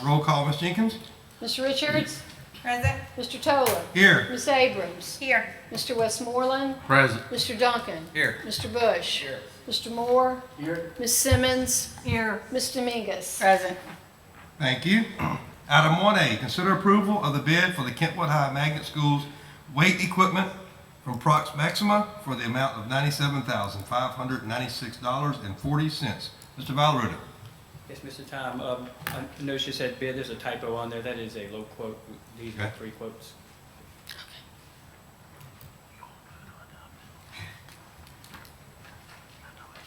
Roll call, Ms. Jenkins? Mr. Richards? Present. Mr. Toler? Here. Ms. Abrams? Here. Mr. Westmoreland? Present. Mr. Duncan? Here. Mr. Bush? Here. Mr. Moore? Here. Ms. Simmons? Here. Ms. Dominguez? Present. Thank you. Item 1A, consider approval of the bid for the Kentwood High Magnet School's weight equipment from Prox Maxima for the amount of $97,596.40. Mr. Valaruda. Yes, Mr. Tom, I noticed you said bid, there's a typo on there, that is a low quote, these are Okay. 3 quotes.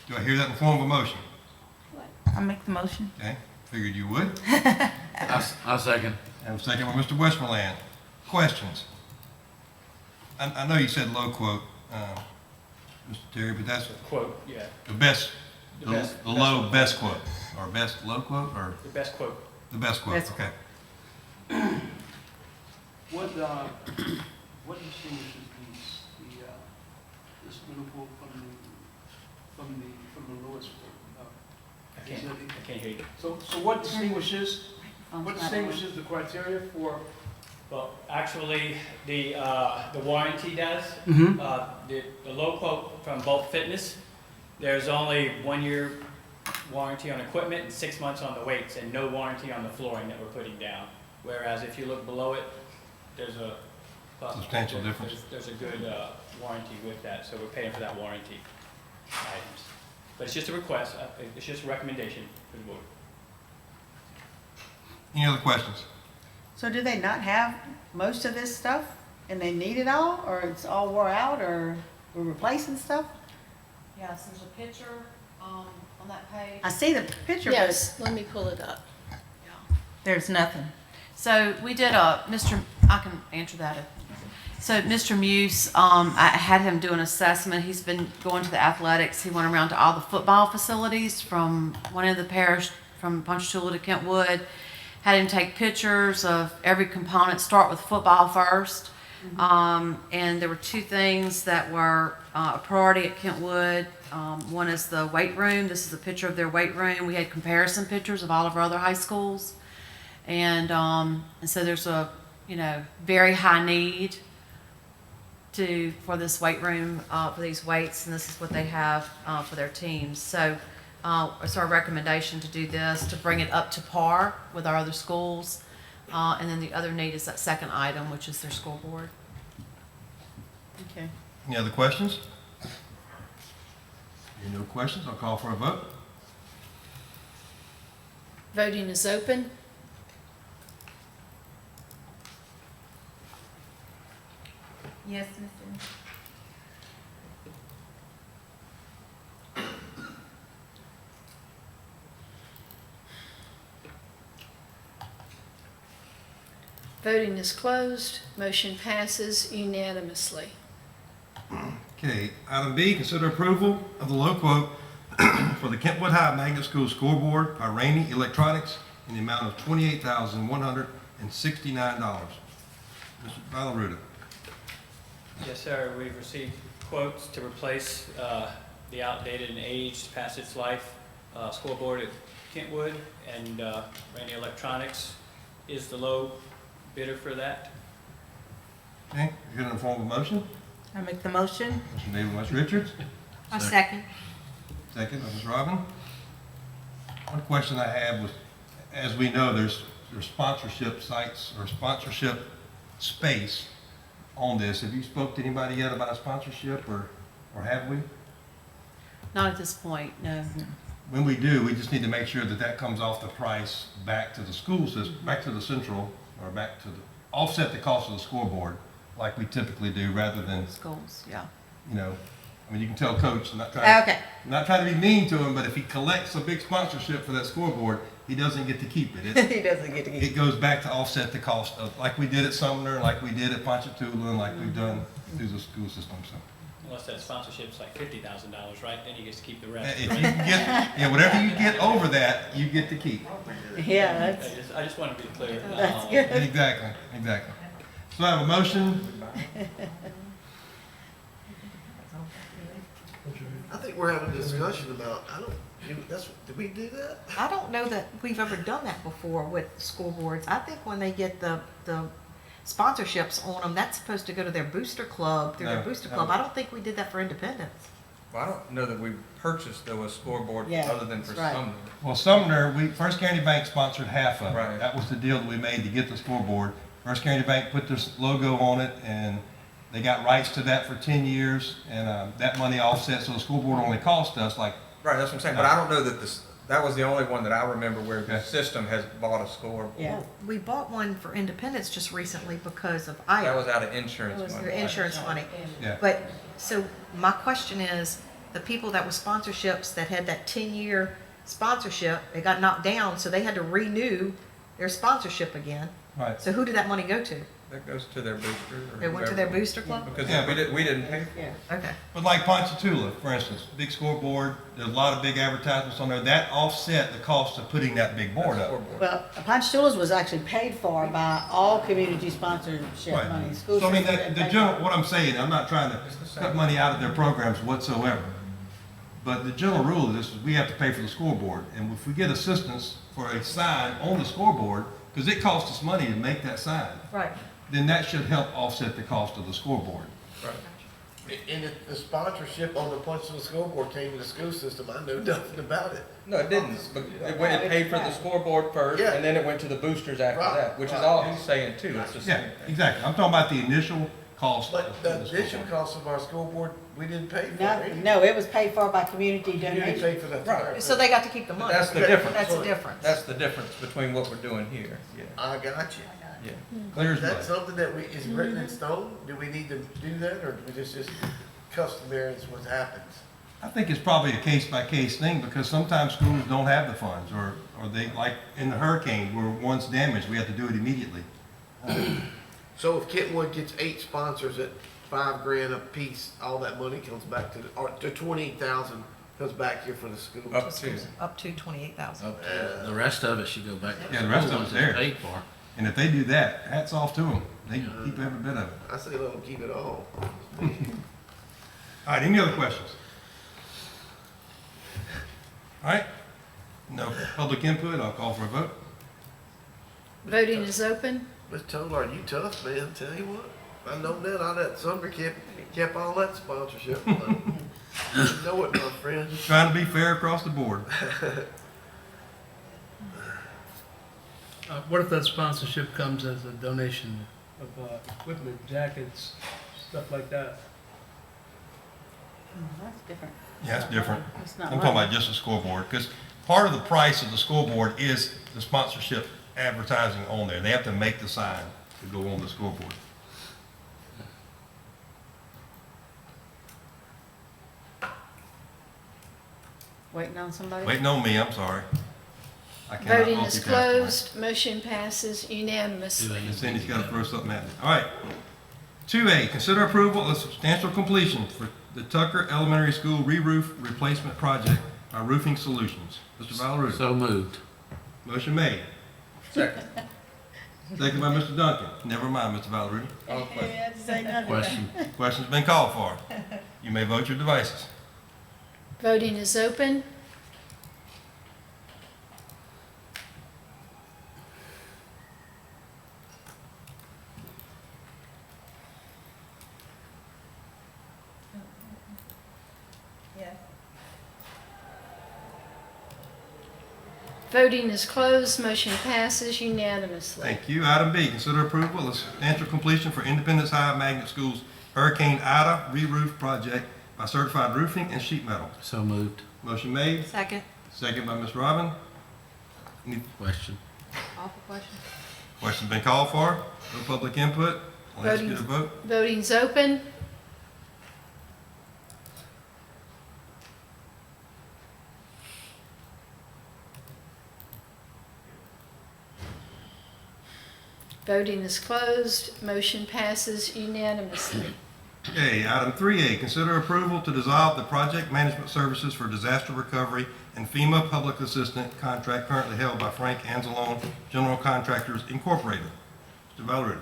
Do I hear that in the form of a motion? I'll make the motion. Okay, figured you would. I second. And a second by Mr. Westmoreland. Questions? I know you said low quote, Mr. Terry, but that's Quote, yeah, the best, The the best- low best- best quote, or best low quote, or the best quote. the best quote, Best okay. What distinguishes this middle quote from the lowest quote? I can't hear you. So what distinguishes the criteria for? Well, actually, the warranty does. Mhm. The low quote from Bolt Fitness, there's only 1 year warranty on equipment and 6 months on the weights, and no warranty on the flooring that we're putting down. Whereas if you look below it, there's a Substantial difference. There's a good warranty with that, so we're paying for that warranty items. But it's just a request, it's just a recommendation for the board. Any other questions? So do they not have most of this stuff and they need it all, or it's all wore out, or we're replacing stuff? Yes, there's a picture on that page. I see the picture, but Yes, let me pull it up. there's nothing. So we did I can answer that. So Mr. Muse, I had him do an assessment. He's been going to the athletics. He went around to all the football facilities from one end of the parish, from Ponchatoula to Kentwood. Had him take pictures of every component, start with football first. And there were 2 things that were a priority at Kentwood. One is the weight room. This is a picture of their weight room. We had comparison pictures of all of our other high schools. And so there's a, very high need for this weight room, for these weights, and this is what they have for their teams. So it's our recommendation to do this, to bring it up to par with our other schools. And then the other need is that second item, which is their scoreboard. Okay. Any other questions? Any no questions? I'll call for a vote. Voting is open. Yes, Mr. Voting is closed. Motion passes unanimously. Okay, item B, consider approval of the low quote for the Kentwood High Magnet School scoreboard by Rainey Electronics in the amount of $28,169. Mr. Valaruda. Yes, sir, we've received quotes to replace the outdated and aged, past its life scoreboard at Kentwood, and Randy Electronics is the low bidder for that. Okay, you're going to form a motion. I make the motion. Motion made by Ms. Richards, I second. second by Ms. Robin. One question I had was, as we know, there's sponsorship sites or sponsorship space on this. Have you spoke to anybody yet about a sponsorship, or have we? Not at this point, no. When we do, we just need to make sure that that comes off the price back to the school system, back to the central, or back to offset the cost of the scoreboard, like we typically do, rather than, Schools, yeah. I mean, you can tell Coach, I'm not trying Okay. to be mean to him, but if he collects a big sponsorship for that scoreboard, he doesn't get to keep it. He doesn't get to get. It goes back to offset the cost of, like we did at Sumner, like we did at Ponchatoula, and like we've done through the school system, so. Unless that sponsorship's like $50,000, right? Then he gets to keep the rest. If you can get, whatever you get over that, you get to keep. Yeah, that's, I just want to be clear. that's good. Exactly. So I have a motion. I think we're having a discussion about, Did we do that? I don't know that we've ever done that before with school boards. I think when they get the sponsorships on them, that's supposed to go to their booster club, through their No, booster no. club. I don't think we did that for Independence. Well, I don't know that we purchased though a scoreboard Yeah, other than for that's right. Sumner. Well, Sumner, First County Bank sponsored half of it. Right. That was the deal that we made to get the scoreboard. First County Bank put their logo on it, and they got rights to that for 10 years, and that money offset, so the school board only cost us like, Right, that's what I'm saying, but I don't know that that was the only one that I remember where the Okay. system has bought a scoreboard. Yeah. We bought one for Independence just recently because of That IRA, was out of insurance money. their insurance money. yeah. But, so my question is, the people that were sponsorships that had that 10-year sponsorship, they got knocked down, so they had to renew their sponsorship again. Right. So who did that money go to? That goes to their booster or It went to their whoever. booster club? Because Yeah, we didn't pay for it. Yeah. Okay. But like Ponchatoula, for instance, big scoreboard, there's a lot of big advertisements on there. That offset the cost of putting that big board up. Scoreboard. Well, Ponchatoula's was actually paid for by all community sponsorship Right. money. School So I mean, system the paid general, for it. what I'm saying, I'm not trying to cut money out of their programs whatsoever. But the general rule of this is we have to pay for the scoreboard. And if we get assistance for a sign on the scoreboard, because it costs us money to make that sign, Right. then that should help offset the cost of the scoreboard. And if the sponsorship on the Punchville scoreboard came to the school system, I know nothing about it. No, it didn't. But it paid for the scoreboard first, Yeah. and then it went to the boosters after Right, that, which is right. all he's saying too. It's the Yeah, same thing. exactly. I'm talking about the initial cost. But of the the addition scoreboard. cost of our scoreboard, we didn't pay for. No, right? no, it was paid for by community You didn't donation. pay for that. Right. So they got to keep the But money. that's the difference. That's the difference. That's the difference between what we're doing here. Yeah, I got you. yeah. Clear as Is that mud. something that is written in stone? Do we need to do that, or do we just customary, it's what happens? I think it's probably a case-by-case thing, because sometimes schools don't have the funds, or they, like in the hurricane, where one's damaged, we have to do it immediately. So if Kentwood gets 8 sponsors at $5,000 a piece, all that money comes back to the 28,000 comes back here for the school. Up to. Up to 28,000. The rest of it should go back. to Yeah, the rest of ones it's that's there. Paid for. And if they do that, hats off to them. They keep every bit of it. I say let them keep it all. All right, any other questions? All right, no public input, I'll call for a vote. Voting is open. Mr. Tolar, you tough, man, tell you what. I know that, I that Sumner kept all that sponsorship money. You know it, my friend. Trying to be fair across the board. What if that sponsorship comes as a donation of equipment, jackets, stuff like that? That's different. Yeah, it's different. It's not I'm talking money. about just a scoreboard, because part of the price of the scoreboard is the sponsorship advertising on there. They have to make the sign to go on the scoreboard. Waiting on somebody? Waiting on me, I'm sorry. I cannot Voting is multitask closed. Motion passes unanimously. tonight. Cindy's got to throw something at me. All right. 2A, consider approval of substantial completion for the Tucker Elementary School re-roof replacement project by Roofing Solutions. Mr. Valaruda. So moved. Motion made. Second. Second by Mr. Duncan. Never mind, Mr. Valaruda. All questions. Yeah, just say nothing. Question. Question's been called for. You may vote your devices. Voting is open. Yeah. Voting is closed. Motion passes unanimously. Thank you. Item B, consider approval of substantial completion for Independence High Magnet School's Hurricane Ida re-roof project by Certified Roofing and Sheet Metal. So moved. Motion made. Second. Second by Ms. Robin. Any Question. Awful question. questions been called for? No public input? I'll ask you to vote. Voting's open. Voting is closed. Motion passes unanimously. Okay, item 3A, consider approval to dissolve the project management services for disaster recovery and FEMA public assistant contract currently held by Frank Anzalone General Contractors Incorporated. Mr. Valaruda.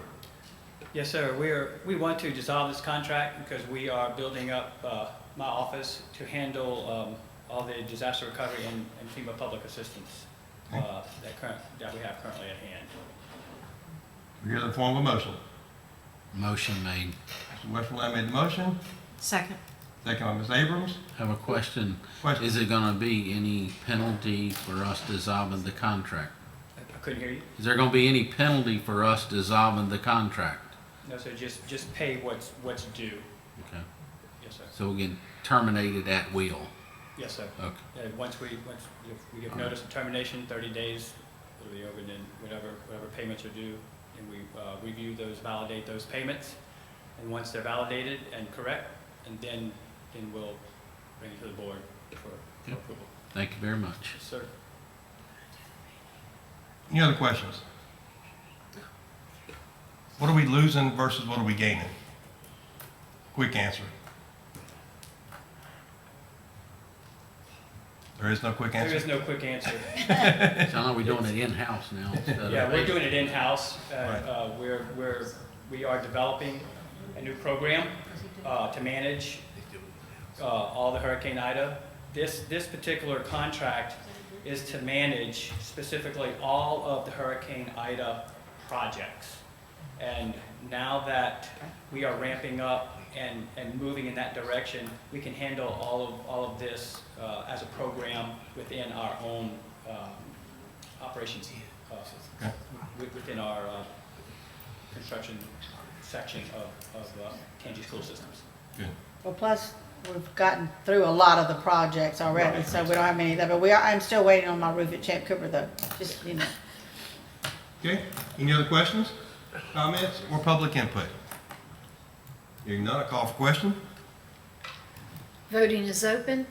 Yes, sir. We want to dissolve this contract because we are building up my office to handle all the disaster recovery and FEMA public assistance Okay. that we have currently at hand. We hear the form of a motion. Motion made. Mr. Westerland made the motion, Second. second by Ms. Abrams. Have a question. Question. Is it gonna be any penalty for us dissolving the contract? I couldn't hear you. Is there gonna be any penalty for us dissolving the contract? No, sir, just pay what's due. Okay. Yes, sir. So we can terminate it at will? Yes, sir. Okay. Once we give notice of termination, 30 days, it'll be over, then whatever payments are due, and we review those, validate those payments, and once they're validated and correct, and then we'll bring it to the board for Yep. approval. Thank you very much. Yes, sir. Any other questions? What are we losing versus what are we gaining? Quick answer. There is no quick There answer? is no quick answer. Sound like we're doing it in-house now instead of. Yeah, we're doing it in-house. Right. We are developing a new program to manage all the Hurricane Ida. This particular contract is to manage specifically all of the Hurricane Ida projects. And now that we are ramping up and moving in that direction, we can handle all of this as a program within our own operations, within our construction section of Kansas School Systems. Good. Well, plus, we've gotten through a lot of the projects already, so we don't have many of that, but I'm still waiting on my roof at Champ Cooper though, just, you know. Okay, any other questions, comments, or public input? Hearing none, I call for question. Voting is open.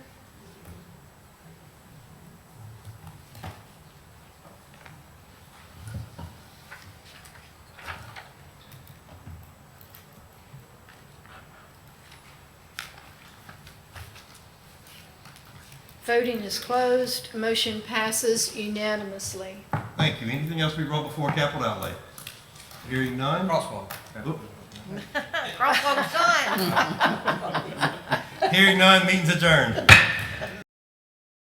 Voting is closed. Motion passes unanimously. Thank you. Anything else to be brought before capital outlay? Hearing none? Crosswalk. Oop. Crosswalk sign. Hearing none, meeting's adjourned.